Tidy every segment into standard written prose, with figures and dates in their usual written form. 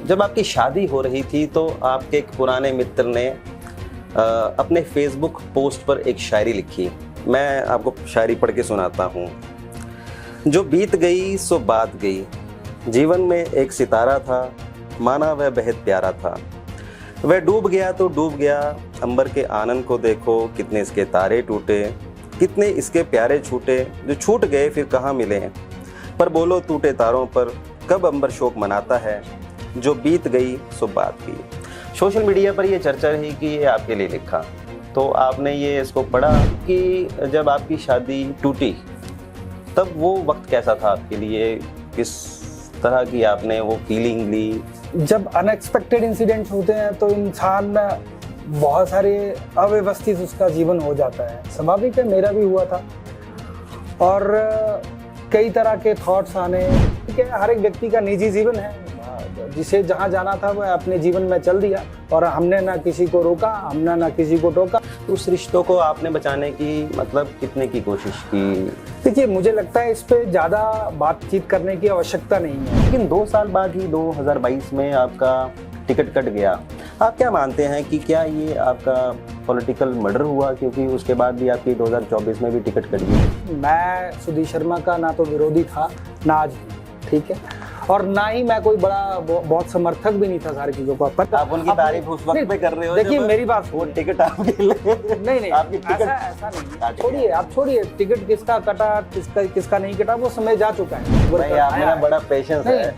जब आपकी शादी हो रही थी तो आपके एक पुराने मित्र ने अपने फेसबुक पोस्ट पर एक शायरी लिखी। मैं आपको शायरी पढ़ के सुनाता हूँ। जो बीत गई सो बात गई, जीवन में एक सितारा था, माना वह बेहद प्यारा था। वह डूब गया तो डूब गया, अंबर के आनंद को देखो, कितने इसके तारे टूटे, कितने इसके प्यारे छूटे, जो छूट गए फिर कहाँ मिले। पर बोलो टूटे तारों पर कब अंबर शोक मनाता है, जो बीत गई सो बात गई। सोशल मीडिया पर ये चर्चा रही कि ये आपके लिए लिखा, तो आपने ये इसको पढ़ा कि जब आपकी शादी टूटी तब वो वक्त कैसा था आपके लिए, किस तरह की आपने वो फीलिंग ली? जब अनएक्सपेक्टेड इंसिडेंट्स होते हैं तो इंसान बहुत सारे अव्यवस्थित उसका जीवन हो जाता है। स्वाभाविक है, मेरा भी हुआ था और कई तरह के थॉट्स आने। ठीक है, हर एक व्यक्ति का निजी जीवन है, जिसे जहाँ जाना था वह अपने जीवन में चल दिया और हमने ना किसी को रोका, हमने ना किसी को टोका। उस रिश्तों को आपने बचाने की मतलब कितने की कोशिश की? देखिए, मुझे लगता है इस पे ज़्यादा बातचीत करने की आवश्यकता नहीं है। लेकिन 2 साल बाद ही 2022 में आपका टिकट कट गया। आप क्या मानते हैं कि क्या ये आपका पॉलिटिकल मर्डर हुआ, क्योंकि उसके बाद भी आपकी 2024 में भी टिकट कट गई? मैं सुधीर शर्मा का ना तो विरोधी था ना आज भी, ठीक है, और ना ही मैं कोई बड़ा बहुत समर्थक भी नहीं था सारी चीजों का। पर आप उनकी तारीफ उस वक्त पे कर रहे हो। देखिए मेरी बात, वो टिकट आपके लिए नहीं आपकी टिकट ऐसा नहीं। छोड़िए, आप छोड़िए टिकट किसका कटा किसका नहीं कटा, वो समय जा चुका है। भाई आपने बड़ा पेशेंस है।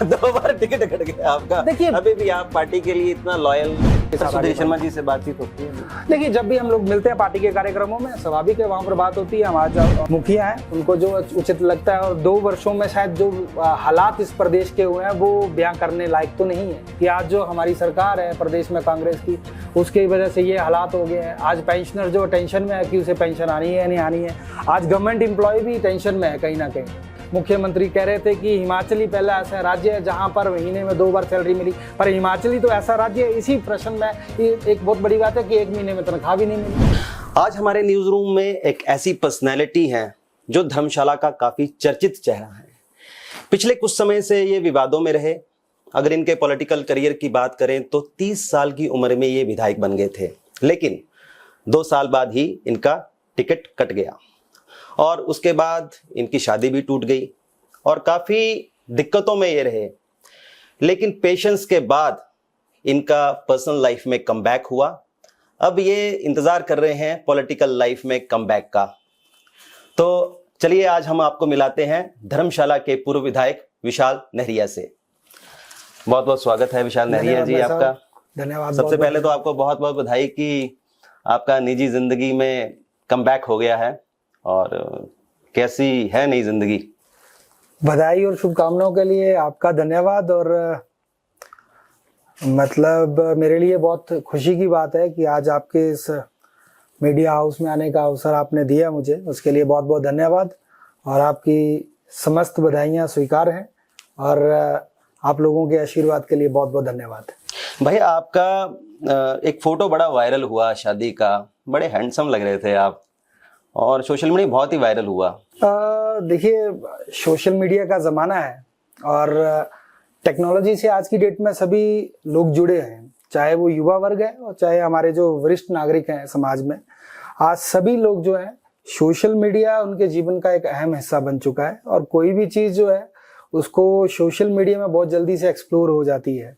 2 बार टिकट कट गया आपका। देखिए अभी भी आप पार्टी के लिए इतना लॉयल। सुधीर शर्मा जी से बातचीत होती है? देखिए, जब भी हम लोग मिलते हैं पार्टी के कार्यक्रमों में, स्वाभाविक है वहाँ पर बात होती है। हमारे जो मुखिया हैं उनको जो उचित लगता है, और 2 वर्षों में शायद जो हालात इस प्रदेश के हुए हैं वो बयां करने लायक तो नहीं है कि आज जो हमारी सरकार है प्रदेश में कांग्रेस की, उसकी वजह से ये हालात हो गए हैं। आज पेंशनर जो टेंशन में है कि उसे पेंशन आनी है या नहीं आनी है। आज गवर्नमेंट एम्प्लॉय भी टेंशन में है कहीं ना कहीं। मुख्यमंत्री कह रहे थे कि हिमाचली पहला ऐसा राज्य है जहां पर महीने में 2 बार सैलरी मिली, पर हिमाचली तो ऐसा राज्य है। इसी प्रश्न में एक बहुत बड़ी बात है कि 1 महीने में तनख्वाह भी नहीं मिली। आज हमारे न्यूज रूम में एक ऐसी पर्सनैलिटी है जो धर्मशाला का काफी चर्चित चेहरा है। पिछले कुछ समय से ये विवादों में रहे। अगर इनके पॉलिटिकल करियर की बात करें तो 30 साल की उम्र में ये विधायक बन गए थे, लेकिन 2 साल बाद ही इनका टिकट कट गया और उसके बाद इनकी शादी भी टूट गई और काफ़ी दिक्कतों में ये रहे। लेकिन पेशेंस के बाद इनका पर्सनल लाइफ में कमबैक हुआ। अब ये इंतज़ार कर रहे हैं पॉलिटिकल लाइफ में कमबैक का। तो चलिए आज हम आपको मिलाते हैं धर्मशाला के पूर्व विधायक विशाल नहरिया से। बहुत बहुत स्वागत है विशाल नहरिया जी आपका। धन्यवाद। सबसे पहले तो आपको बहुत बहुत बधाई कि आपका निजी जिंदगी में कमबैक हो गया है। और कैसी है नई जिंदगी? बधाई और शुभकामनाओं के लिए आपका धन्यवाद। और मतलब मेरे लिए बहुत खुशी की बात है कि आज आपके इस मीडिया हाउस में आने का अवसर आपने दिया मुझे, उसके लिए बहुत बहुत धन्यवाद। और आपकी समस्त बधाइयाँ स्वीकार हैं और आप लोगों के आशीर्वाद के लिए बहुत बहुत धन्यवाद। भाई आपका एक फोटो बड़ा वायरल हुआ शादी का, बड़े हैंडसम लग रहे थे आप और सोशल मीडिया बहुत ही वायरल हुआ। देखिए, सोशल मीडिया का ज़माना है और टेक्नोलॉजी से आज की डेट में सभी लोग जुड़े हैं, चाहे वो युवा वर्ग है और चाहे हमारे जो वरिष्ठ नागरिक हैं समाज में। आज सभी लोग जो हैं, सोशल मीडिया उनके जीवन का एक अहम हिस्सा बन चुका है और कोई भी चीज़ जो है उसको सोशल मीडिया में बहुत जल्दी से एक्सप्लोर हो जाती है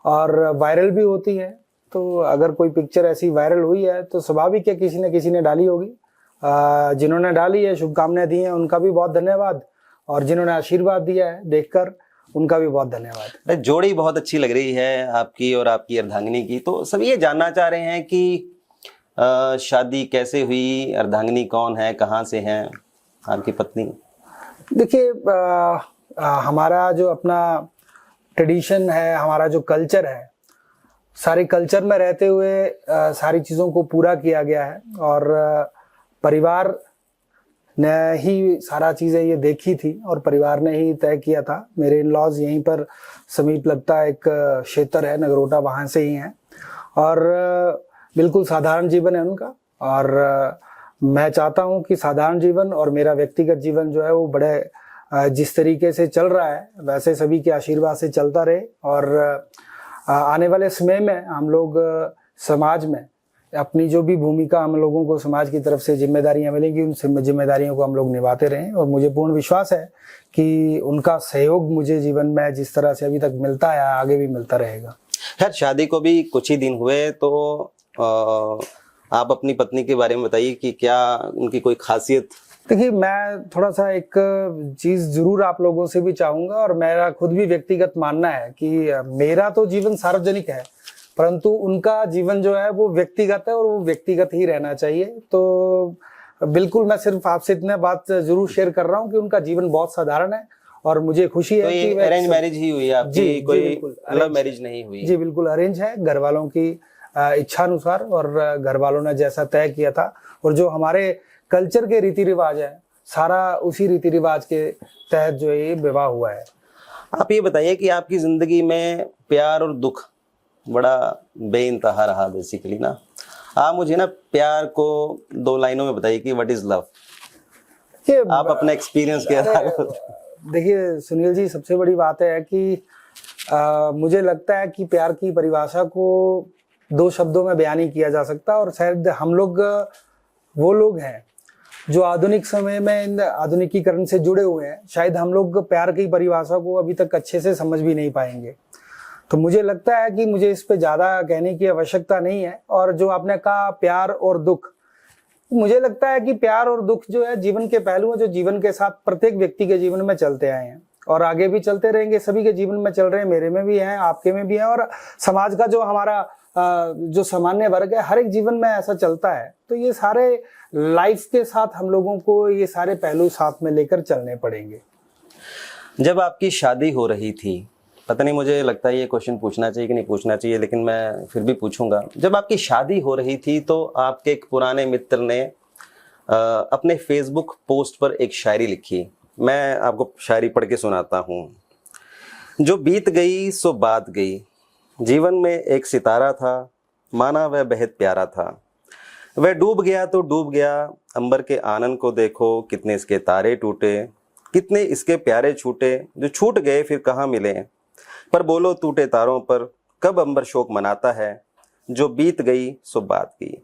और वायरल भी होती है। तो अगर कोई पिक्चर ऐसी वायरल हुई है तो स्वाभाविक है किसी न किसी ने डाली होगी। जिन्होंने डाली है, शुभकामनाएं दी हैं, उनका भी बहुत धन्यवाद। और जिन्होंने आशीर्वाद दिया है देखकर, उनका भी बहुत धन्यवाद। जोड़ी बहुत अच्छी लग रही है आपकी और आपकी अर्धांगिनी की। तो सब ये जानना चाह रहे हैं कि शादी कैसे हुई, अर्धांगिनी कौन है, कहाँ से हैं आपकी पत्नी? देखिए, हमारा जो अपना ट्रेडिशन है, हमारा जो कल्चर है, सारे कल्चर में रहते हुए सारी चीज़ों को पूरा किया गया है और परिवार ने ही सारा चीज़ें ये देखी थी और परिवार ने ही तय किया था। मेरे इन लॉज यहीं पर समीप लगता एक क्षेत्र है नगरोटा, वहाँ से ही हैं और बिल्कुल साधारण जीवन है उनका। और मैं चाहता हूँ कि साधारण जीवन और मेरा व्यक्तिगत जीवन जो है वो बड़े जिस तरीके से चल रहा है वैसे सभी के आशीर्वाद से चलता रहे, और आने वाले समय में हम लोग समाज में अपनी जो भी भूमिका हम लोगों को समाज की तरफ से जिम्मेदारियां मिलेंगी, उन जिम्मेदारियों को हम लोग निभाते रहें। और मुझे पूर्ण विश्वास है कि उनका सहयोग मुझे जीवन में जिस तरह से अभी तक मिलता है आगे भी मिलता रहेगा। खैर, शादी को भी कुछ ही दिन हुए, तो आप अपनी पत्नी के बारे में बताइए कि क्या उनकी कोई खासियत। देखिए, मैं थोड़ा सा एक चीज जरूर आप लोगों से भी चाहूंगा, और मेरा खुद भी व्यक्तिगत मानना है कि मेरा तो जीवन सार्वजनिक है, परंतु उनका जीवन जो है वो व्यक्तिगत है और वो व्यक्तिगत ही रहना चाहिए। तो बिल्कुल मैं सिर्फ आपसे इतने बात जरूर शेयर कर रहा हूँ कि उनका जीवन बहुत साधारण है, और मुझे खुशी है कि अरेंज मैरिज ही हुई आपकी? जी, कोई लव मैरिज नहीं हुई? जी बिल्कुल अरेंज है, घर वालों की इच्छा अनुसार, और घर वालों ने जैसा तय किया था, और जो हमारे कल्चर के रीति रिवाज है सारा उसी रीति रिवाज के तहत जो ये विवाह हुआ है। आप ये बताइए कि आपकी जिंदगी में प्यार और दुख बड़ा बेइंतहा रहा बेसिकली ना। आप मुझे ना प्यार को 2 लाइनों में बताइए कि व्हाट इज लव। आप अपने एक्सपीरियंस के आधार पर। देखिए सुनील जी, सबसे बड़ी बात है कि मुझे लगता है कि प्यार की परिभाषा को 2 शब्दों में बयान नहीं किया जा सकता, और शायद हम लोग वो लोग हैं जो आधुनिक समय में आधुनिकीकरण से जुड़े हुए हैं, शायद हम लोग प्यार की परिभाषा को अभी तक अच्छे से समझ भी नहीं पाएंगे। तो मुझे लगता है कि मुझे इस पे ज्यादा कहने की आवश्यकता नहीं है। और जो आपने कहा प्यार और दुख, मुझे लगता है कि प्यार और दुख जो है जीवन के पहलू हैं, जो जीवन के साथ प्रत्येक व्यक्ति के जीवन में चलते आए हैं और आगे भी चलते रहेंगे। सभी के जीवन में चल रहे हैं, मेरे में भी हैं, आपके में भी हैं, और समाज का जो हमारा जो सामान्य वर्ग है हर एक जीवन में ऐसा चलता है। तो ये सारे लाइफ के साथ हम लोगों को ये सारे पहलू साथ में लेकर चलने पड़ेंगे। जब आपकी शादी हो रही थी, पता नहीं, मुझे लगता है ये क्वेश्चन पूछना चाहिए कि नहीं पूछना चाहिए, लेकिन मैं फिर भी पूछूंगा। जब आपकी शादी हो रही थी तो आपके एक पुराने मित्र ने अपने फेसबुक पोस्ट पर एक शायरी लिखी। मैं आपको शायरी पढ़ के सुनाता हूँ। जो बीत गई सो बात गई, जीवन में एक सितारा था, माना वह बेहद प्यारा था। वह डूब गया तो डूब गया, अंबर के आनंद को देखो, कितने इसके तारे टूटे, कितने इसके प्यारे छूटे, जो छूट गए फिर कहाँ मिले। पर बोलो टूटे तारों पर कब अंबर शोक मनाता है, जो बीत गई सो बात गई।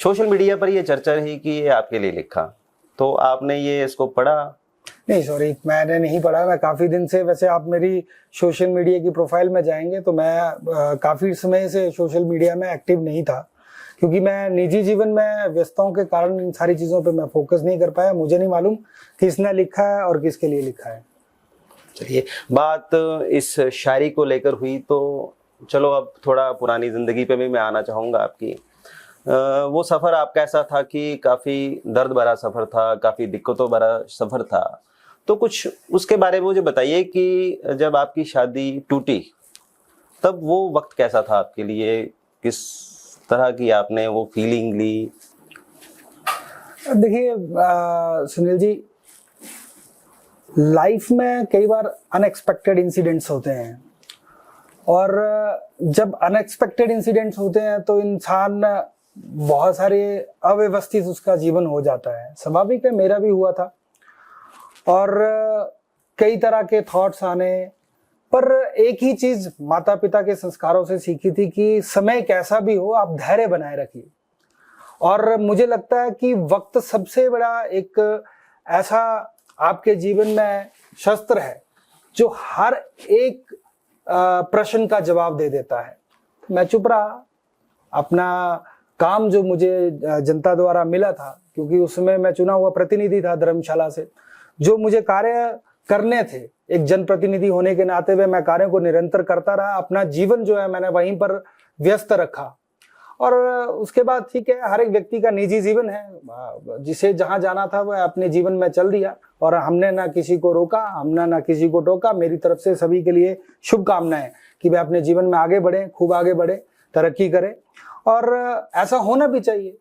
सोशल मीडिया पर यह चर्चा रही कि ये आपके लिए लिखा, तो आपने ये इसको पढ़ा? नहीं सॉरी, मैंने नहीं पढ़ा। मैं काफी दिन से, वैसे आप मेरी सोशल मीडिया की प्रोफाइल में जाएंगे तो मैं काफी समय से सोशल मीडिया में एक्टिव नहीं था, क्योंकि मैं निजी जीवन में व्यस्तताओं के कारण इन सारी चीजों पे मैं फोकस नहीं कर पाया। मुझे नहीं मालूम किसने लिखा है और किसके लिए लिखा है। चलिए, बात इस शायरी को लेकर हुई, तो चलो अब थोड़ा पुरानी जिंदगी पे भी मैं आना चाहूँगा आपकी। वो सफ़र आपका ऐसा था कि काफ़ी दर्द भरा सफ़र था, काफ़ी दिक्कतों भरा सफ़र था, तो कुछ उसके बारे में मुझे बताइए कि जब आपकी शादी टूटी तब वो वक्त कैसा था आपके लिए, किस तरह की आपने वो फीलिंग ली? देखिए सुनील जी, लाइफ में कई बार अनएक्सपेक्टेड इंसिडेंट्स होते हैं, और जब अनएक्सपेक्टेड इंसिडेंट्स होते हैं तो इंसान बहुत सारे अव्यवस्थित उसका जीवन हो जाता है। स्वाभाविक है, मेरा भी हुआ था, और कई तरह के थॉट्स आने पर एक ही चीज माता पिता के संस्कारों से सीखी थी कि समय कैसा भी हो आप धैर्य बनाए रखिए। और मुझे लगता है कि वक्त सबसे बड़ा एक ऐसा आपके जीवन में शस्त्र है जो हर एक प्रश्न का जवाब दे देता है। मैं चुप रहा, अपना काम जो मुझे जनता द्वारा मिला था, क्योंकि उस समय मैं चुना हुआ प्रतिनिधि था धर्मशाला से, जो मुझे कार्य करने थे एक जनप्रतिनिधि होने के नाते हुए मैं कार्यों को निरंतर करता रहा। अपना जीवन जो है मैंने वहीं पर व्यस्त रखा, और उसके बाद ठीक है, हर एक व्यक्ति का निजी जीवन है, जिसे जहां जाना था वह अपने जीवन में चल दिया, और हमने ना किसी को रोका, हमने ना किसी को टोका। मेरी तरफ से सभी के लिए शुभकामनाएं कि वे अपने जीवन में आगे बढ़े, खूब आगे बढ़े, तरक्की करें, और ऐसा होना भी चाहिए।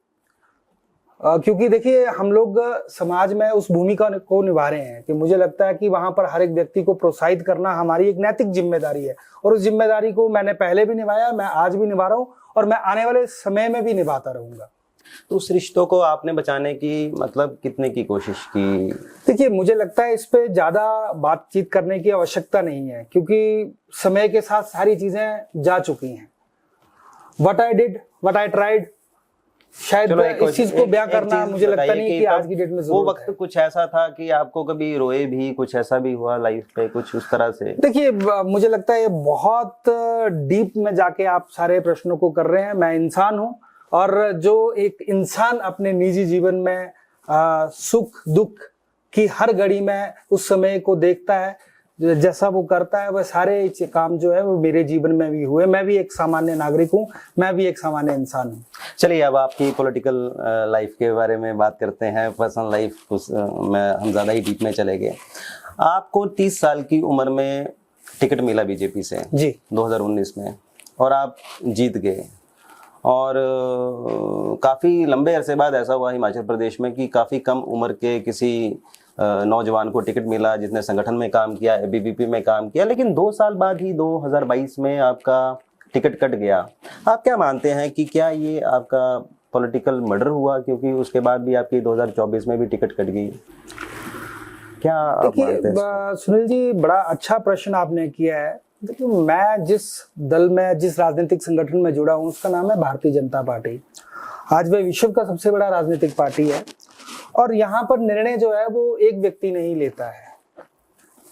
क्योंकि देखिए, हम लोग समाज में उस भूमिका को निभा रहे हैं कि मुझे लगता है कि वहां पर हर एक व्यक्ति को प्रोत्साहित करना हमारी एक नैतिक जिम्मेदारी है, और उस जिम्मेदारी को मैंने पहले भी निभाया, मैं आज भी निभा रहा हूं, और मैं आने वाले समय में भी निभाता रहूंगा। तो उस रिश्तों को आपने बचाने की मतलब कितने की कोशिश की? देखिए, मुझे लगता है इस पे ज्यादा बातचीत करने की आवश्यकता नहीं है, क्योंकि समय के साथ सारी चीजें जा चुकी हैं। What I did, what I tried, शायद इस चीज को बयां करना मुझे लगता नहीं कि आज की डेट में वो जरूरत वक्त है। कुछ ऐसा था कि आपको कभी रोए भी, कुछ ऐसा भी हुआ लाइफ पे, कुछ उस तरह से? देखिए, मुझे लगता है ये बहुत डीप में जाके आप सारे प्रश्नों को कर रहे हैं। मैं इंसान हूं, और जो एक इंसान अपने निजी जीवन में सुख दुख की हर घड़ी में उस समय को देखता है, जैसा वो करता है, वह सारे काम जो है वो मेरे जीवन में भी हुए। मैं भी एक सामान्य नागरिक हूँ, मैं भी एक सामान्य इंसान हूँ। चलिए, अब आपकी पॉलिटिकल लाइफ के बारे में बात करते हैं। पर्सनल लाइफ में हम ज़्यादा ही डीप में चले गए। आपको 30 साल की उम्र में टिकट मिला बीजेपी से जी 2019 में, और आप जीत गए। और काफ़ी लंबे अरसे बाद ऐसा हुआ हिमाचल प्रदेश में कि काफ़ी कम उम्र के किसी नौजवान को टिकट मिला जिसने संगठन में काम किया, एबीवीपी में काम किया, लेकिन 2 साल बाद ही 2022 में आपका टिकट कट गया। आप क्या मानते हैं कि क्या ये आपका पॉलिटिकल मर्डर हुआ, क्योंकि उसके बाद भी आपकी 2024 में भी टिकट कट गई? क्या आप मानते हैं? सुनील जी, बड़ा अच्छा प्रश्न आपने किया है। देखिए, मैं जिस दल में, जिस राजनीतिक संगठन में जुड़ा हूँ, उसका नाम है भारतीय जनता पार्टी। आज वह विश्व का सबसे बड़ा राजनीतिक पार्टी है, और यहाँ पर निर्णय जो है वो एक व्यक्ति नहीं लेता है।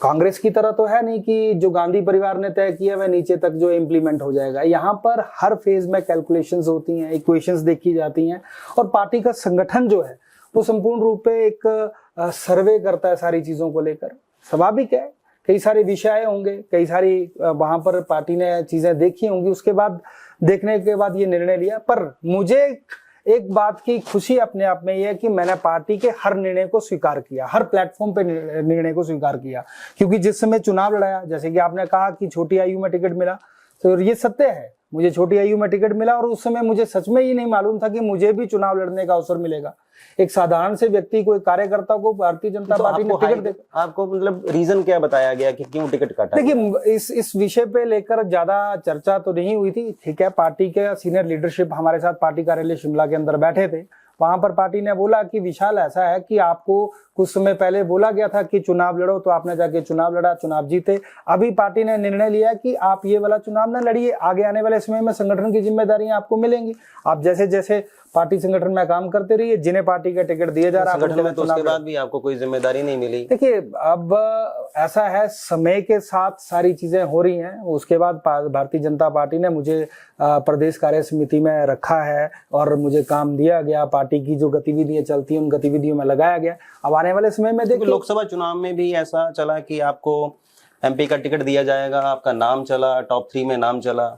कांग्रेस की तरह तो है नहीं कि जो गांधी परिवार ने तय किया वह नीचे तक जो इम्प्लीमेंट हो जाएगा। यहाँ पर हर फेज में कैलकुलेशंस होती हैं, इक्वेशंस देखी जाती हैं, और पार्टी का संगठन जो है वो संपूर्ण रूप पे एक सर्वे करता है सारी चीजों को लेकर। स्वाभाविक है, कई सारे विषय होंगे, कई सारी वहां पर पार्टी ने चीजें देखी होंगी, उसके बाद देखने के बाद ये निर्णय लिया। पर मुझे एक बात की खुशी अपने आप में यह है कि मैंने पार्टी के हर निर्णय को स्वीकार किया, हर प्लेटफॉर्म पे निर्णय को स्वीकार किया। क्योंकि जिस समय चुनाव लड़ाया, जैसे कि आपने कहा कि छोटी आयु में टिकट मिला, तो ये सत्य है, मुझे छोटी आयु में टिकट मिला, और उस समय मुझे सच में ही नहीं मालूम था कि मुझे भी चुनाव लड़ने का अवसर मिलेगा। एक साधारण से व्यक्ति को, एक कार्यकर्ता को भारतीय जनता पार्टी ने टिकट दे। आपको मतलब रीजन क्या बताया गया कि क्यों टिकट काटा? देखिए, इस विषय पे लेकर ज्यादा चर्चा तो नहीं हुई थी। ठीक है, पार्टी के सीनियर लीडरशिप हमारे साथ पार्टी कार्यालय शिमला के अंदर बैठे थे। वहां पर पार्टी ने बोला कि विशाल, ऐसा है कि आपको कुछ समय पहले बोला गया था कि चुनाव लड़ो, तो आपने जाके चुनाव लड़ा, चुनाव जीते। अभी पार्टी ने निर्णय लिया कि आप ये वाला चुनाव न लड़िए, आगे आने वाले समय में संगठन की जिम्मेदारियां आपको मिलेंगी। आप जैसे जैसे पार्टी संगठन में काम करते रहिए, जिन्हें पार्टी का टिकट दिया जा रहा है, संगठन में तो उसके बाद भी आपको कोई जिम्मेदारी नहीं मिली। देखिए, अब ऐसा है, समय के साथ सारी चीजें हो रही हैं। उसके बाद भारतीय जनता पार्टी ने मुझे प्रदेश कार्य समिति में रखा है, और मुझे काम दिया गया, पार्टी की जो गतिविधियां चलती हैं उन गतिविधियों में लगाया गया। अब आने वाले समय में देखिए, लोकसभा चुनाव में भी ऐसा चला कि आपको एमपी का टिकट दिया जाएगा, आपका नाम चला, टॉप 3 में नाम चला,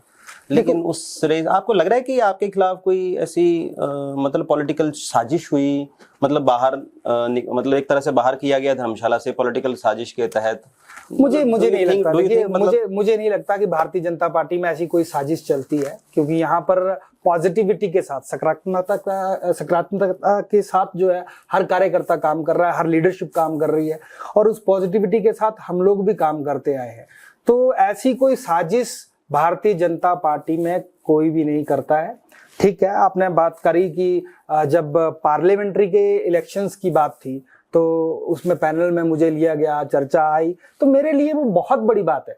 लेकिन उस रेस आपको लग रहा है कि आपके खिलाफ कोई ऐसी मतलब पॉलिटिकल साजिश हुई, मतलब बाहर मतलब एक तरह से बाहर किया गया धर्मशाला से पॉलिटिकल साजिश के तहत? मुझे नहीं लगता। देखिए, मुझे नहीं लगता कि भारतीय जनता पार्टी में ऐसी कोई साजिश चलती है, क्योंकि यहाँ पर पॉजिटिविटी के साथ, सकारात्मकता के साथ जो है हर कार्यकर्ता काम कर रहा है, हर लीडरशिप काम कर रही है, और उस पॉजिटिविटी के साथ हम लोग भी काम करते आए हैं। तो ऐसी कोई साजिश भारतीय जनता पार्टी में कोई भी नहीं करता है। ठीक है, आपने बात करी कि जब पार्लियामेंट्री के इलेक्शंस की बात थी, तो उसमें पैनल में मुझे लिया गया, चर्चा आई, तो मेरे लिए वो बहुत बड़ी बात है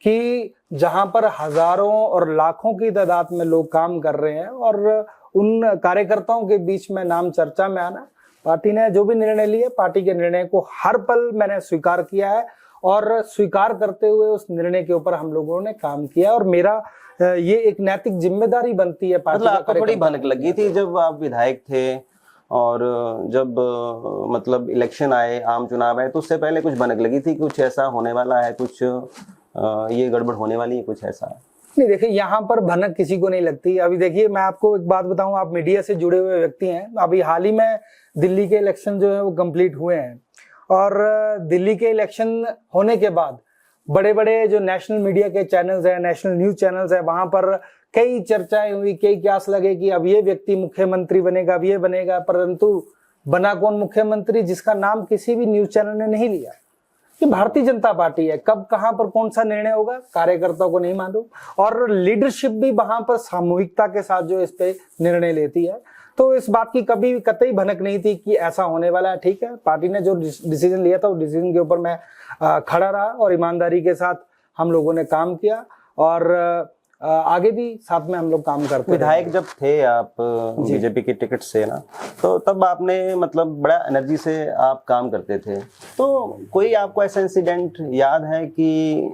कि जहां पर हजारों और लाखों की तादाद में लोग काम कर रहे हैं, और उन कार्यकर्ताओं के बीच में नाम चर्चा में आना। पार्टी ने जो भी निर्णय लिए, पार्टी के निर्णय को हर पल मैंने स्वीकार किया है, और स्वीकार करते हुए उस निर्णय के ऊपर हम लोगों ने काम किया, और मेरा ये एक नैतिक जिम्मेदारी बनती है। मतलब आपको बड़ी भनक लगी थी जब आप विधायक थे, और जब मतलब इलेक्शन आए, आम चुनाव आए, तो उससे पहले कुछ भनक लगी थी, कुछ ऐसा होने वाला है, कुछ ये गड़बड़ होने वाली है, कुछ ऐसा? नहीं, देखिए, यहाँ पर भनक किसी को नहीं लगती। अभी देखिए, मैं आपको एक बात बताऊं, आप मीडिया से जुड़े हुए व्यक्ति हैं। अभी हाल ही में दिल्ली के इलेक्शन जो है वो कंप्लीट हुए हैं, और दिल्ली के इलेक्शन होने के बाद बड़े बड़े जो नेशनल मीडिया के चैनल्स हैं, नेशनल न्यूज चैनल्स हैं, वहां पर कई चर्चाएं हुई, कई क्यास लगे कि अब ये व्यक्ति मुख्यमंत्री बनेगा, अब ये बनेगा, परंतु बना कौन मुख्यमंत्री, जिसका नाम किसी भी न्यूज चैनल ने नहीं लिया। कि भारतीय जनता पार्टी है, कब कहां पर कौन सा निर्णय होगा कार्यकर्ताओं को नहीं मालूम, और लीडरशिप भी वहां पर सामूहिकता के साथ जो इस पे निर्णय लेती है। तो इस बात की कभी कतई भनक नहीं थी कि ऐसा होने वाला है। ठीक है, पार्टी ने जो डिसीजन लिया था उस डिसीजन के ऊपर मैं खड़ा रहा और ईमानदारी के साथ हम लोगों ने काम किया और आगे भी साथ में हम लोग काम करते हैं। विधायक जब थे आप बीजेपी की टिकट से ना, तो तब आपने मतलब बड़ा एनर्जी से आप काम करते थे, तो कोई आपको ऐसा इंसिडेंट याद है कि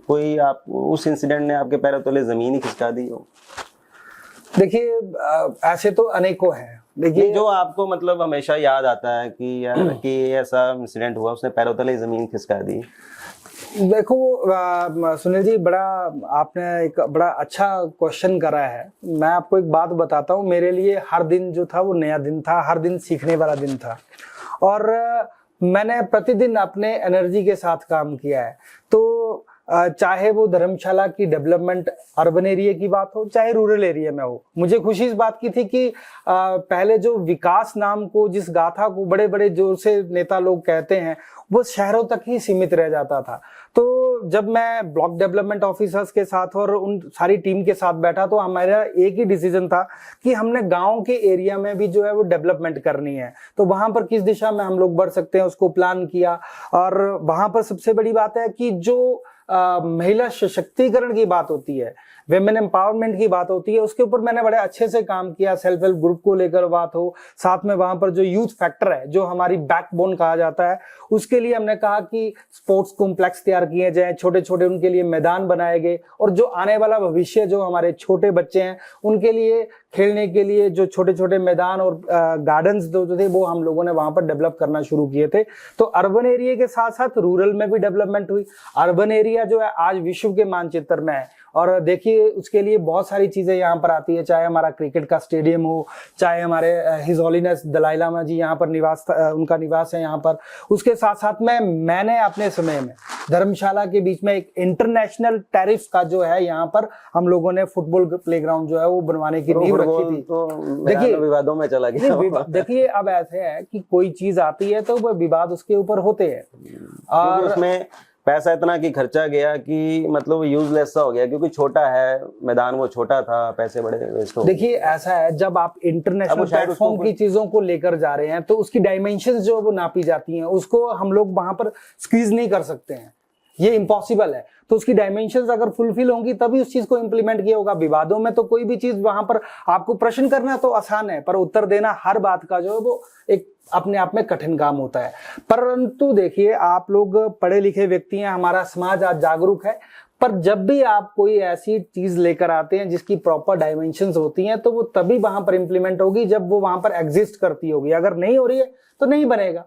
कोई आप उस इंसिडेंट ने आपके पैरों तले जमीन ही खिसका दी हो? देखिए ऐसे तो अनेकों हैं। देखिए जो आपको मतलब हमेशा याद आता है कि यार कि ऐसा इंसिडेंट हुआ उसने पैरों तले जमीन खिसका दी। देखो सुनील जी, बड़ा आपने एक बड़ा अच्छा क्वेश्चन करा है। मैं आपको एक बात बताता हूँ, मेरे लिए हर दिन जो था वो नया दिन था, हर दिन सीखने वाला दिन था और मैंने प्रतिदिन अपने एनर्जी के साथ काम किया है। तो चाहे वो धर्मशाला की डेवलपमेंट अर्बन एरिया की बात हो चाहे रूरल एरिया में हो, मुझे खुशी इस बात की थी कि पहले जो विकास नाम को, जिस गाथा को बड़े बड़े जोर से नेता लोग कहते हैं, वो शहरों तक ही सीमित रह जाता था। तो जब मैं ब्लॉक डेवलपमेंट ऑफिसर्स के साथ और उन सारी टीम के साथ बैठा तो हमारा एक ही डिसीजन था कि हमने गांव के एरिया में भी जो है वो डेवलपमेंट करनी है। तो वहां पर किस दिशा में हम लोग बढ़ सकते हैं उसको प्लान किया और वहां पर सबसे बड़ी बात है कि जो महिला सशक्तिकरण की बात होती है, वेमेन एम्पावरमेंट की बात होती है, उसके ऊपर मैंने बड़े अच्छे से काम किया। सेल्फ हेल्प ग्रुप को लेकर बात हो, साथ में वहां पर जो यूथ फैक्टर है, जो हमारी बैकबोन कहा जाता है, उसके लिए हमने कहा कि स्पोर्ट्स कॉम्प्लेक्स तैयार किए जाए, छोटे छोटे उनके लिए मैदान बनाए गए और जो आने वाला भविष्य, जो हमारे छोटे बच्चे हैं उनके लिए खेलने के लिए जो छोटे छोटे मैदान और गार्डन्स जो थे वो हम लोगों ने वहां पर डेवलप करना शुरू किए थे। तो अर्बन एरिया के साथ साथ रूरल में भी डेवलपमेंट हुई। अर्बन एरिया जो है आज विश्व के मानचित्र में है और देखिए उसके लिए बहुत सारी चीजें यहाँ पर आती है, चाहे हमारा क्रिकेट का स्टेडियम हो, चाहे हमारे हिज हॉलीनेस दलाई लामा जी यहाँ पर उनका निवास है यहाँ पर। उसके साथ साथ में मैंने अपने समय में धर्मशाला के बीच में एक इंटरनेशनल टेरिफ का जो है यहाँ पर हम लोगों ने फुटबॉल प्लेग्राउंड जो है वो बनवाने की नींव रखी थी। तो देखिए विवादों में चला गया। देखिए अब ऐसे है कि कोई चीज आती है तो वो विवाद उसके ऊपर होते हैं और उसमें पैसा इतना की खर्चा गया कि मतलब यूजलेस सा हो गया, क्योंकि छोटा है मैदान, वो छोटा था, पैसे बड़े वेस्ट हो। देखिए ऐसा है, जब आप इंटरनेशनल प्लेटफॉर्म की चीजों को लेकर जा रहे हैं तो उसकी डायमेंशंस जो वो नापी जाती हैं उसको हम लोग वहां पर स्क्वीज नहीं कर सकते हैं, ये इम्पॉसिबल है। तो उसकी डायमेंशंस अगर फुलफिल होंगी तभी उस चीज को इंप्लीमेंट किया होगा। विवादों में तो कोई भी चीज वहां पर आपको प्रश्न करना तो आसान है, पर उत्तर देना हर बात का जो है वो एक अपने आप में कठिन काम होता है। परंतु देखिए आप लोग पढ़े लिखे व्यक्ति हैं, हमारा समाज आज जागरूक है, पर जब भी आप कोई ऐसी चीज लेकर आते हैं जिसकी प्रॉपर डायमेंशंस होती हैं तो वो तभी वहां पर इंप्लीमेंट होगी जब वो वहां पर एग्जिस्ट करती होगी। अगर नहीं हो रही है तो नहीं बनेगा।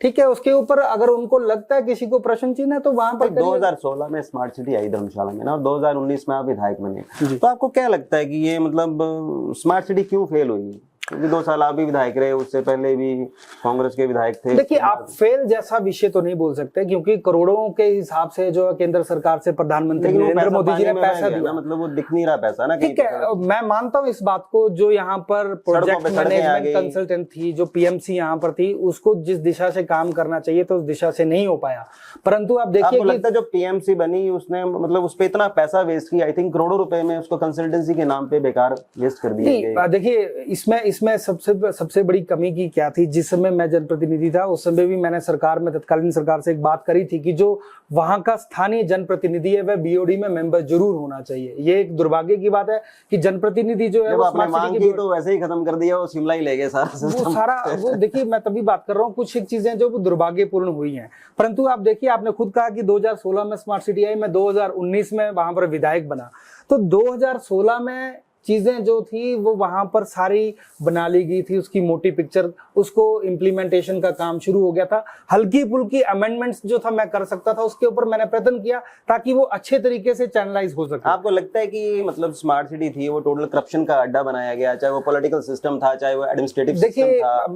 ठीक है, उसके ऊपर अगर उनको लगता है किसी को प्रश्न चिन्ह है तो वहां पर 2016 में स्मार्ट सिटी आई धर्मशाला में ना, और 2019 में आप विधायक बने, तो आपको क्या लगता है कि ये मतलब स्मार्ट सिटी क्यों फेल हुई? क्योंकि 2 साल आप भी विधायक रहे, उससे पहले भी कांग्रेस के विधायक थे। देखिए आप फेल जैसा विषय तो नहीं बोल सकते क्योंकि करोड़ों के हिसाब से जो केंद्र सरकार से प्रधानमंत्री नरेंद्र मोदी जी ने पैसा दिया, मतलब वो दिख नहीं रहा पैसा ना। ठीक है, मैं मानता हूँ इस बात को। जो यहाँ पर प्रोजेक्ट मैनेजमेंट कंसल्टेंट थी, जो पीएमसी यहाँ पर थी, उसको जिस दिशा से काम करना चाहिए तो उस दिशा से नहीं हो पाया। परंतु आप देखिए लगता है जो पीएमसी बनी उसने मतलब उस पर इतना पैसा वेस्ट किया, आई थिंक करोड़ों रुपए में उसको कंसल्टेंसी के नाम पे बेकार वेस्ट कर दिया। देखिए इसमें सबसे बड़ी कमी की क्या थी, जिस समय मैं जनप्रतिनिधि था उस समय भी मैंने सरकार में, तत्कालीन सरकार से एक बात करी थी कि जो वहां का स्थानीय जनप्रतिनिधि है वह बीओडी में मेंबर जरूर होना चाहिए। ये एक दुर्भाग्य की बात है कि जनप्रतिनिधि जो है वो स्मार्ट सिटी की तो वैसे ही खत्म कर दिया, वो शिमला ही ले गए सारा वो देखिए मैं तभी बात कर रहा हूँ, कुछ एक चीजें जो दुर्भाग्यपूर्ण हुई हैं। परंतु आप देखिए, आपने खुद कहा कि 2016 में स्मार्ट सिटी आई, मैं 2019 में वहां पर विधायक बना, तो 2016 में चीजें जो थी वो वहां पर सारी बना ली गई थी, उसकी मोटी पिक्चर, उसको इम्प्लीमेंटेशन का काम शुरू हो गया था। हल्की फुल्की अमेंडमेंट्स जो था मैं कर सकता था, उसके ऊपर मैंने प्रयत्न किया ताकि वो अच्छे तरीके से चैनलाइज हो सके। आपको लगता है कि मतलब स्मार्ट सिटी थी वो टोटल करप्शन का अड्डा बनाया गया, चाहे वो पॉलिटिकल सिस्टम था, चाहे वो एडमिनिस्ट्रेटिव सिस्टम था,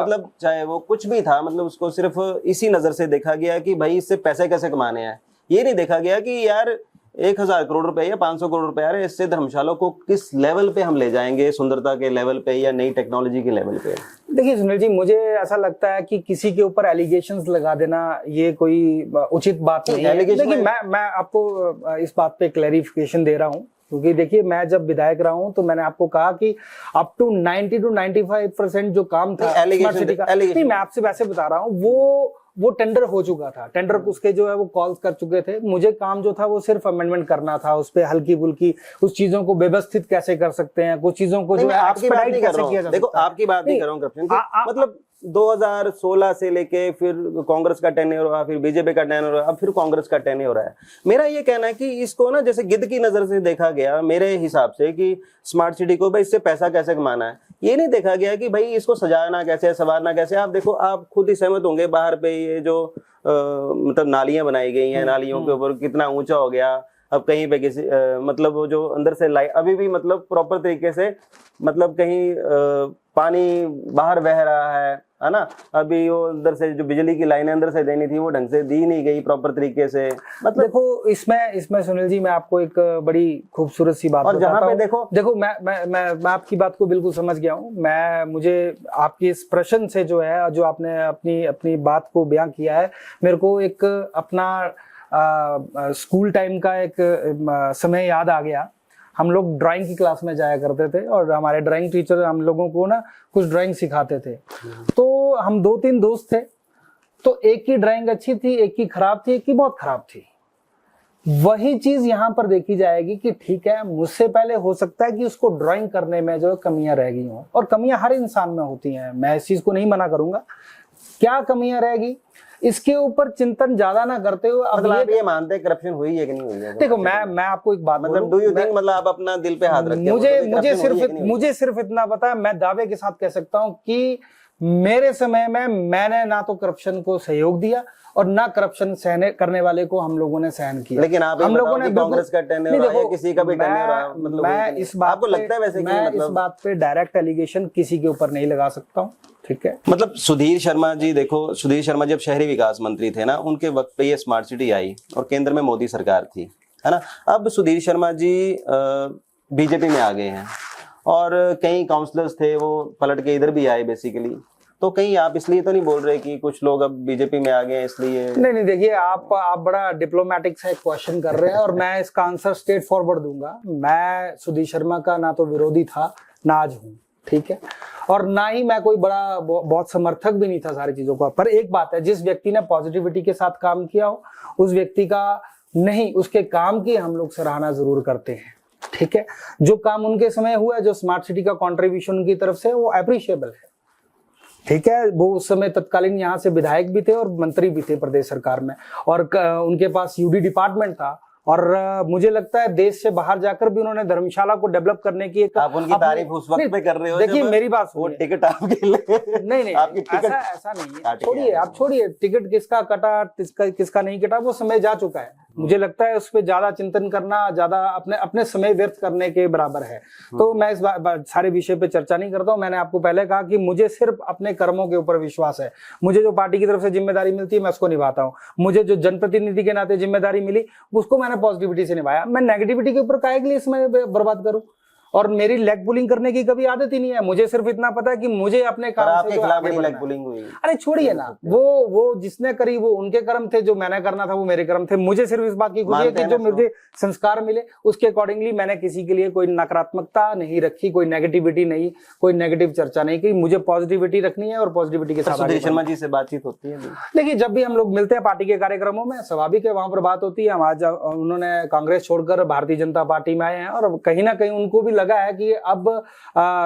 मतलब चाहे वो कुछ भी था, मतलब उसको सिर्फ इसी नजर से देखा गया कि भाई इससे पैसे कैसे कमाने हैं। ये नहीं देखा गया कि यार 1000 करोड़ रुपए या 500 करोड़ रुपए आ रहे हैं, इससे धर्मशाला को किस लेवल पे हम ले जाएंगे, सुंदरता के लेवल पे या नई टेक्नोलॉजी के लेवल पे। देखिए सुनील जी, मुझे ऐसा लगता है कि किसी के ऊपर एलिगेशंस लगा देना ये कोई उचित बात नहीं है। देखिए मैं आपको इस बात पे क्लैरिफिकेशन दे रहा हूँ क्योंकि देखिए मैं जब विधायक रहा हूं तो मैंने आपको कहा कि अप टू 90 to 95% जो काम था स्मार्ट सिटी का, नहीं मैं आपसे वैसे बता रहा हूं, वो टेंडर हो चुका था, टेंडर उसके जो है वो कॉल्स कर चुके थे। मुझे काम जो था वो सिर्फ अमेंडमेंट करना था, उस पे हल्की फुल्की उस चीजों को व्यवस्थित कैसे कर सकते हैं, कुछ चीजों को जो है आपकी बात नहीं कर रहा किया हूं, देखो आपकी बात नहीं कर रहा हूं करप्शन की, मतलब 2016 से लेके फिर कांग्रेस का टेन्योर हुआ, फिर बीजेपी का टेन्योर हुआ, अब फिर कांग्रेस का टेन्योर है। मेरा ये कहना है कि इसको ना जैसे गिद्ध की नजर से देखा गया मेरे हिसाब से कि स्मार्ट सिटी को भाई इससे पैसा कैसे कमाना है, ये नहीं देखा गया कि भाई इसको सजाना कैसे, संवारना कैसे। आप देखो, आप खुद ही सहमत होंगे, बाहर पे ये जो मतलब नालियां बनाई गई हैं, नालियों के ऊपर कितना ऊंचा हो गया। अब कहीं पे किसी मतलब वो जो अंदर से लाइट अभी भी मतलब प्रॉपर तरीके से मतलब कहीं पानी बाहर बह रहा है ना। अभी वो अंदर से जो बिजली की लाइनें अंदर से देनी थी वो ढंग से दी नहीं गई प्रॉपर तरीके से। मतलब देखो इसमें सुनील जी मैं आपको एक बड़ी खूबसूरत सी बात और जहाँ पे देखो मैं आपकी बात को बिल्कुल समझ गया हूँ। मुझे आपकी इस प्रश्न से जो है, जो आपने अपनी बात को बयां किया है, मेरे को एक अपना स्कूल टाइम का एक समय याद आ गया। हम लोग ड्राइंग की क्लास में जाया करते थे और हमारे ड्राइंग टीचर हम लोगों को ना कुछ ड्राइंग सिखाते थे। तो हम 2-3 दोस्त थे, तो एक की ड्राइंग अच्छी थी, एक की खराब थी, एक की बहुत खराब थी। वही चीज यहाँ पर देखी जाएगी कि ठीक है, मुझसे पहले हो सकता है कि उसको ड्राइंग करने में जो कमियां रह गई हों, और कमियां हर इंसान में होती हैं, मैं इस चीज को नहीं मना करूंगा। क्या कमियां रहेगी इसके ऊपर चिंतन ज्यादा ना करते हुए, मतलब आप ये मानते हैं करप्शन हुई है कि नहीं हुई है? देखो मैं आपको एक बात मतलब डू यू थिंक, मतलब आप अपना दिल पे हाथ रखते हैं? मुझे सिर्फ इतना पता है, मैं दावे के साथ कह सकता हूं कि मेरे समय में मैंने ना तो करप्शन को सहयोग दिया और ना करप्शन सहने करने वाले को हम लोगों ने सहन किया। लेकिन आप हम लोगों ने कांग्रेस का टेन्योर रहा है, किसी का भी टेन्योर रहा, मतलब मैं इस बात आपको लगता है वैसे कि मतलब इस बात पे डायरेक्ट एलिगेशन किसी के ऊपर नहीं लगा सकता हूँ, ठीक है। मतलब सुधीर शर्मा जी, देखो सुधीर शर्मा जब शहरी विकास मंत्री थे ना, उनके वक्त पे ये स्मार्ट सिटी आई और केंद्र में मोदी सरकार थी, है ना। अब सुधीर शर्मा जी बीजेपी में आ गए हैं और कई काउंसलर्स थे वो पलट के इधर भी आए बेसिकली। तो कहीं आप इसलिए तो नहीं बोल रहे कि कुछ लोग अब बीजेपी में आ गए इसलिए? नहीं, देखिए आप बड़ा डिप्लोमेटिक सा एक क्वेश्चन कर रहे हैं और मैं इसका आंसर स्ट्रेट फॉरवर्ड दूंगा। मैं सुधीर शर्मा का ना तो विरोधी था ना आज हूँ, ठीक है, और ना ही मैं कोई बड़ा बहुत समर्थक भी नहीं था सारी चीजों का। पर एक बात है, जिस व्यक्ति ने पॉजिटिविटी के साथ काम किया हो उस व्यक्ति का नहीं, उसके काम की हम लोग सराहना जरूर करते हैं, ठीक है। जो काम उनके समय हुआ है, जो स्मार्ट सिटी का कंट्रीब्यूशन उनकी तरफ से, वो अप्रिशिएबल है, ठीक है। वो उस समय तत्कालीन यहाँ से विधायक भी थे और मंत्री भी थे प्रदेश सरकार में, और उनके पास यूडी डिपार्टमेंट था, और मुझे लगता है देश से बाहर जाकर भी उन्होंने धर्मशाला को डेवलप करने की एक, आप उनकी तारीफ उस वक्त पे कर रहे हो। देखिए मेरी बात, वो टिकट आपके लिए नहीं आपकी टिकट ऐसा नहीं है, छोड़िए, आप छोड़िए टिकट किसका कटा किसका नहीं कटा, वो समय जा चुका है। मुझे लगता है उस पर ज्यादा चिंतन करना ज्यादा अपने समय व्यर्थ करने के बराबर है। तो मैं इस सारे विषय पे चर्चा नहीं करता हूँ। मैंने आपको पहले कहा कि मुझे सिर्फ अपने कर्मों के ऊपर विश्वास है। मुझे जो पार्टी की तरफ से जिम्मेदारी मिलती है मैं उसको निभाता हूँ। मुझे जो जनप्रतिनिधि के नाते जिम्मेदारी मिली उसको मैंने पॉजिटिविटी से निभाया। मैं नेगेटिविटी के ऊपर काहे के लिए इसमें बर्बाद करूँ? और मेरी लेग पुलिंग करने की कभी आदत ही नहीं है। मुझे सिर्फ इतना पता है कि मुझे अपने काम से लेग पुलिंग हुई। अरे छोड़िए ना, वो जिसने करी वो उनके कर्म थे, जो मैंने करना था वो मेरे कर्म थे। मुझे सिर्फ इस बात की खुशी है कि जो मुझे संस्कार मिले उसके अकॉर्डिंगली मैंने किसी के लिए कोई नकारात्मकता नहीं रखी, कोई नेगेटिविटी नहीं, कोई नेगेटिव चर्चा नहीं की। मुझे पॉजिटिविटी रखनी है और पॉजिटिविटी के साथ सुधीर शर्मा जी से बातचीत होती है। देखिए जब भी हम लोग मिलते हैं पार्टी के कार्यक्रमों में, स्वाभाविक है वहां पर बात होती है। आज उन्होंने कांग्रेस छोड़कर भारतीय जनता पार्टी में आए हैं और कहीं ना कहीं उनको भी लगा है कि अब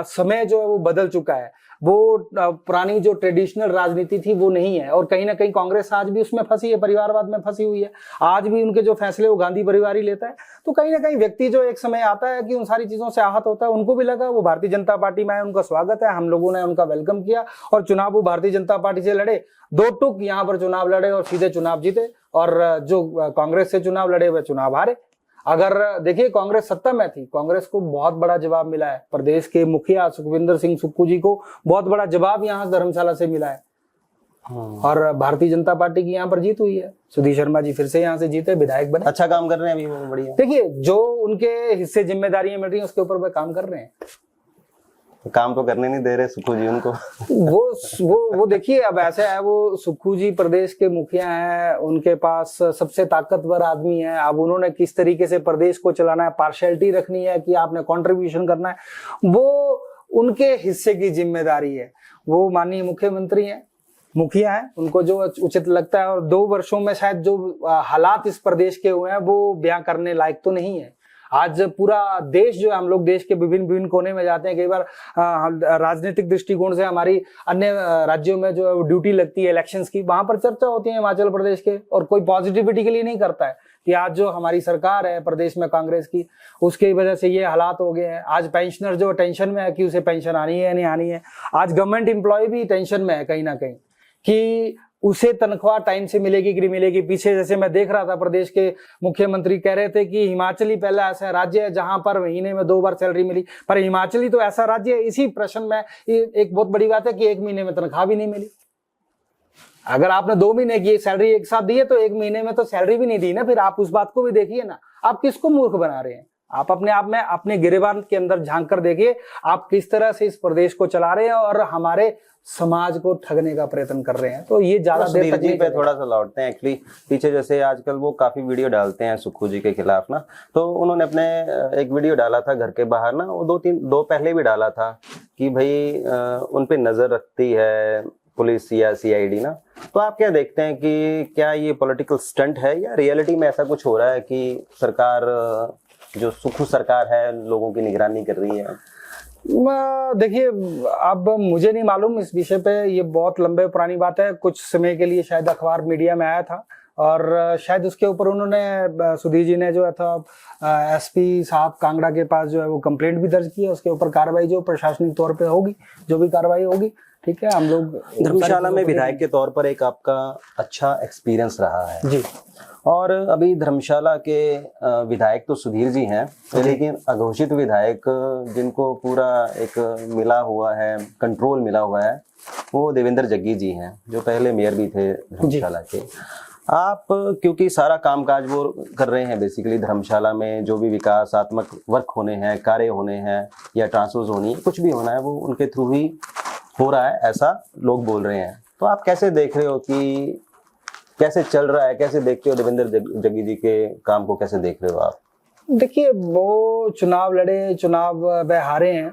समय जो है वो बदल चुका है। वो पुरानी जो ट्रेडिशनल राजनीति थी वो नहीं है, और कहीं ना कहीं कांग्रेस आज भी उसमें फंसी है, परिवारवाद में फंसी हुई है। आज भी उनके जो फैसले वो गांधी परिवार ही लेता है। तो कहीं ना कहीं व्यक्ति जो एक समय आता है कि उन सारी चीजों से आहत होता है, उनको भी लगा वो भारतीय जनता पार्टी में आए, उनका स्वागत है, हम लोगों ने उनका वेलकम किया और चुनाव वो भारतीय जनता पार्टी से लड़े। 2 टुक यहाँ पर चुनाव लड़े और सीधे चुनाव जीते, और जो कांग्रेस से चुनाव लड़े वह चुनाव हारे। अगर देखिए कांग्रेस सत्ता में थी, कांग्रेस को बहुत बड़ा जवाब मिला है। प्रदेश के मुखिया सुखविंदर सिंह सुक्खू जी को बहुत बड़ा जवाब यहाँ धर्मशाला से मिला है। और भारतीय जनता पार्टी की यहाँ पर जीत हुई है। सुधीर शर्मा जी फिर से यहाँ से जीते, विधायक बने, अच्छा काम कर रहे हैं अभी वो, बढ़िया। देखिए जो उनके हिस्से जिम्मेदारियां मिल रही है उसके ऊपर वह काम कर रहे हैं। काम तो करने नहीं दे रहे सुक्खू जी उनको। वो देखिए, अब ऐसे है, वो सुक्खू जी प्रदेश के मुखिया हैं, उनके पास सबसे ताकतवर आदमी है। अब उन्होंने किस तरीके से प्रदेश को चलाना है, पार्शियलिटी रखनी है कि आपने कंट्रीब्यूशन करना है, वो उनके हिस्से की जिम्मेदारी है। वो माननीय मुख्यमंत्री हैं, मुखिया हैं, उनको जो उचित लगता है। और 2 वर्षों में शायद जो हालात इस प्रदेश के हुए हैं वो बयां करने लायक तो नहीं है। आज पूरा देश जो है, हम लोग देश के विभिन्न कोने में जाते हैं, कई बार राजनीतिक दृष्टिकोण से हमारी अन्य राज्यों में जो ड्यूटी लगती है इलेक्शंस की, वहां पर चर्चा होती है हिमाचल प्रदेश के, और कोई पॉजिटिविटी के लिए नहीं करता है कि आज जो हमारी सरकार है प्रदेश में कांग्रेस की, उसकी वजह से ये हालात हो गए हैं। आज पेंशनर जो टेंशन में है कि उसे पेंशन आनी है या नहीं आनी है। आज गवर्नमेंट एम्प्लॉय भी टेंशन में है कहीं ना कहीं कि उसे तनख्वाह टाइम से मिलेगी कि नहीं मिलेगी। पीछे जैसे मैं देख रहा था, प्रदेश के मुख्यमंत्री कह रहे थे कि हिमाचल ही पहला ऐसा राज्य है जहां पर महीने में 2 बार सैलरी मिली, पर हिमाचल ही तो ऐसा राज्य है। इसी प्रश्न में एक बहुत बड़ी बात है कि 1 महीने में तनख्वाह भी नहीं मिली। अगर आपने 2 महीने की सैलरी एक साथ दी है तो 1 महीने में तो सैलरी भी नहीं दी ना। फिर आप उस बात को भी देखिए ना, आप किसको मूर्ख बना रहे हैं। आप अपने आप में अपने गिरेबान के अंदर झांक कर देखिए, आप किस तरह से इस प्रदेश को चला रहे हैं और हमारे समाज को ठगने का प्रयत्न कर रहे हैं। तो ये ज्यादा देर तक नहीं पे थोड़ा सा लौटते हैं। एक्चुअली पीछे जैसे आजकल वो काफी वीडियो डालते हैं सुक्खू जी के खिलाफ ना, तो उन्होंने अपने एक वीडियो डाला था घर के बाहर ना, वो 2 पहले भी डाला था कि भाई उन पे नजर रखती है पुलिस या सीआईडी ना। तो आप क्या देखते हैं कि क्या ये पॉलिटिकल स्टंट है या रियलिटी में ऐसा कुछ हो रहा है कि सरकार, जो सुक्खू सरकार है, लोगों की निगरानी कर रही है? देखिए, अब मुझे नहीं मालूम इस विषय पे, ये बहुत लंबे पुरानी बात है। कुछ समय के लिए शायद अखबार मीडिया में आया था और शायद उसके ऊपर उन्होंने, सुधीर जी ने जो है था एसपी साहब कांगड़ा के पास जो है वो कंप्लेंट भी दर्ज की है। उसके ऊपर कार्रवाई जो प्रशासनिक तौर पे होगी, जो भी कार्रवाई होगी, ठीक है। हम लोग धर्मशाला में विधायक के तौर पर एक आपका अच्छा एक्सपीरियंस रहा है जी, और अभी धर्मशाला के विधायक तो सुधीर जी हैं, लेकिन अघोषित विधायक जिनको पूरा एक मिला हुआ है, कंट्रोल मिला हुआ है, वो देवेंद्र जग्गी जी हैं, जो पहले मेयर भी थे धर्मशाला के। आप क्योंकि सारा कामकाज वो कर रहे हैं बेसिकली धर्मशाला में, जो भी विकासात्मक वर्क होने हैं, कार्य होने हैं या ट्रांसफर्स होनी है, कुछ भी होना है, वो उनके थ्रू ही हो रहा है, ऐसा लोग बोल रहे हैं। तो आप कैसे देख रहे हो कि कैसे चल रहा है, कैसे देखते हो देवेंद्र जग्गी जी के काम को, कैसे देख रहे हो आप? देखिए, वो चुनाव लड़े, चुनाव वह हारे हैं,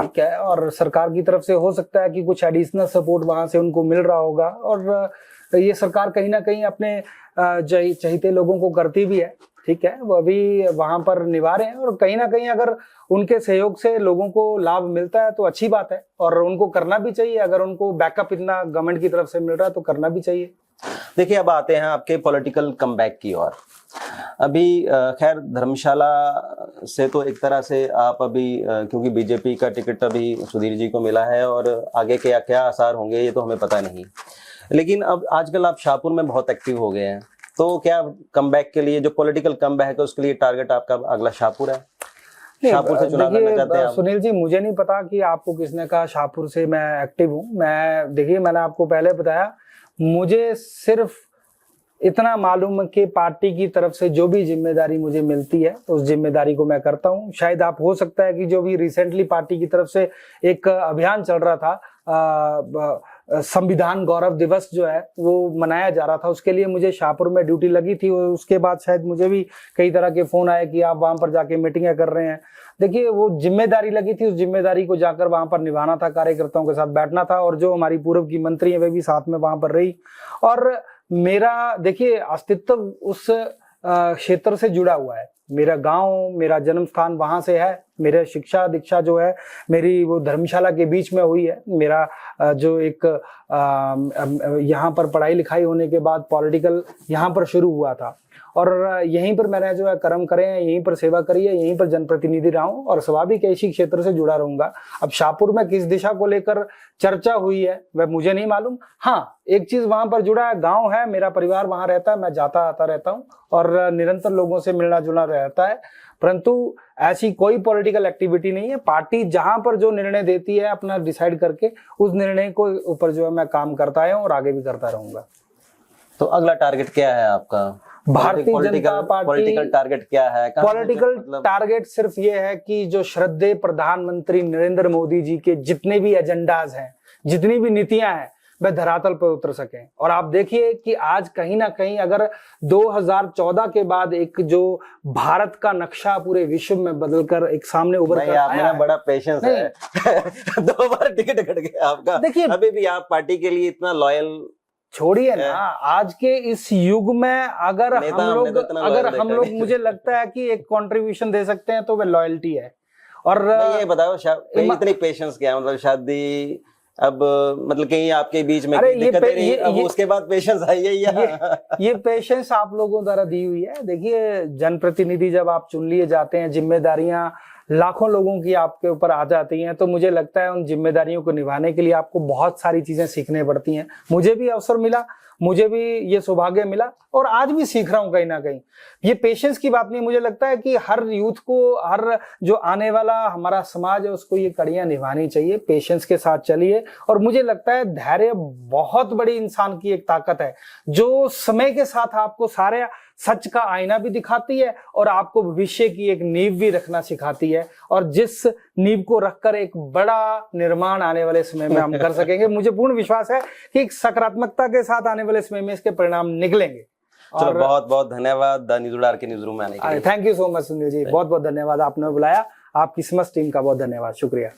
ठीक है, और सरकार की तरफ से हो सकता है कि कुछ एडिशनल सपोर्ट वहां से उनको मिल रहा होगा, और ये सरकार कहीं ना कहीं अपने चहीते लोगों को करती भी है, ठीक है। वो अभी वहां पर निभा रहे हैं और कहीं ना कहीं अगर उनके सहयोग से लोगों को लाभ मिलता है तो अच्छी बात है, और उनको करना भी चाहिए। अगर उनको बैकअप इतना गवर्नमेंट की तरफ से मिल रहा है तो करना भी चाहिए। देखिए, अब आते हैं आपके पॉलिटिकल कमबैक की ओर। अभी खैर धर्मशाला से तो एक तरह से आप अभी क्योंकि बीजेपी का टिकट अभी सुधीर जी को मिला है और आगे के क्या आसार होंगे ये तो हमें पता नहीं, लेकिन अब आजकल आप शाहपुर में बहुत एक्टिव हो गए हैं, तो क्या कमबैक के लिए, जो पॉलिटिकल कमबैक है, उसके लिए टारगेट आपका अगला शाहपुर है? शाहपुर से चुनाव लड़ना चाहते हैं आप? सुनील जी, मुझे नहीं पता कि आपको किसने कहा शाहपुर से मैं एक्टिव हूँ। मैं, देखिए, मैंने आपको पहले बताया, मुझे सिर्फ इतना मालूम है कि पार्टी की तरफ से जो भी जिम्मेदारी मुझे मिलती है तो उस जिम्मेदारी को मैं करता हूँ। शायद आप, हो सकता है कि जो भी रिसेंटली पार्टी की तरफ से एक अभियान चल रहा था, संविधान गौरव दिवस जो है वो मनाया जा रहा था, उसके लिए मुझे शाहपुर में ड्यूटी लगी थी। और उसके बाद शायद मुझे भी कई तरह के फोन आए कि आप वहां पर जाके मीटिंगें कर रहे हैं। देखिए, वो जिम्मेदारी लगी थी, उस जिम्मेदारी को जाकर वहां पर निभाना था, कार्यकर्ताओं के साथ बैठना था, और जो हमारी पूर्व की मंत्री है वे भी साथ में वहां पर रही। और मेरा, देखिए, अस्तित्व उस क्षेत्र से जुड़ा हुआ है। मेरा गांव, मेरा जन्म स्थान वहां से है। मेरा शिक्षा दीक्षा जो है मेरी, वो धर्मशाला के बीच में हुई है। मेरा जो एक यहाँ पर पढ़ाई लिखाई होने के बाद पॉलिटिकल यहाँ पर शुरू हुआ था, और यहीं पर मैंने जो है कर्म करे हैं, यहीं पर सेवा करी है, यहीं पर जनप्रतिनिधि रहा हूँ, और स्वाभाविक इसी क्षेत्र से जुड़ा रहूंगा। अब शाहपुर में किस दिशा को लेकर चर्चा हुई है वह मुझे नहीं मालूम। हाँ, एक चीज वहां पर जुड़ा है, गांव है, मेरा परिवार वहां रहता है, मैं जाता आता रहता हूँ और निरंतर लोगों से मिलना जुलना रहता है, परंतु ऐसी कोई पॉलिटिकल एक्टिविटी नहीं है। पार्टी जहां पर जो निर्णय देती है अपना डिसाइड करके, उस निर्णय को ऊपर जो है मैं काम करता है और आगे भी करता रहूंगा। तो अगला टारगेट क्या है आपका? Bharatiya Janata party political target क्या है? पॉलिटिकल टारगेट सिर्फ ये है कि जो श्रद्धेय प्रधानमंत्री नरेंद्र मोदी जी के जितने भी एजेंडाज हैं, जितनी भी नीतियां हैं, वह धरातल पर उतर सकें। और आप देखिए कि आज कहीं ना कहीं अगर 2014 के बाद एक जो भारत का नक्शा पूरे विश्व में बदलकर एक सामने उभर कर आया है, बड़ा पेशेंस है 2 बार टिकट कट गया आपका, देखिए अभी भी आप पार्टी के लिए इतना लॉयल। छोड़िए ना, आज के इस युग में अगर हम लोग मुझे लगता है कि एक कंट्रीब्यूशन दे सकते हैं तो वह लॉयल्टी है। और ये बताओ इतनी पेशेंस क्या, मतलब शादी अब मतलब कहीं आपके बीच में अब उसके बाद पेशेंस आई है ये पेशेंस आप लोगों द्वारा दी हुई है। देखिए जनप्रतिनिधि जब आप चुन लिए जाते हैं, जिम्मेदारियां लाखों लोगों की आपके ऊपर आ जाती हैं, तो मुझे लगता है उन जिम्मेदारियों को निभाने के लिए आपको बहुत सारी चीजें सीखने पड़ती हैं। मुझे भी अवसर मिला, मुझे भी ये सौभाग्य मिला और आज भी सीख रहा हूं कहीं ना कहीं। ये पेशेंस की बात नहीं, मुझे लगता है कि हर यूथ को, हर जो आने वाला हमारा समाज है उसको ये कड़ियां निभानी चाहिए। पेशेंस के साथ चलिए और मुझे लगता है धैर्य बहुत बड़ी इंसान की एक ताकत है, जो समय के साथ आपको सारे सच का आईना भी दिखाती है और आपको भविष्य की एक नींव भी रखना सिखाती है। और जिस नींव को रखकर एक बड़ा निर्माण आने वाले समय में हम कर सकेंगे, मुझे पूर्ण विश्वास है कि एक सकारात्मकता के साथ आने वाले समय में इसके परिणाम निकलेंगे। चलो बहुत बहुत धन्यवाद न्यूज़ उड़ार के न्यूज़ रूम में आने के लिए। Thank you so much Sunil ji, बहुत बहुत धन्यवाद, आपने बुलाया। आपकी समस्त टीम का बहुत धन्यवाद, शुक्रिया।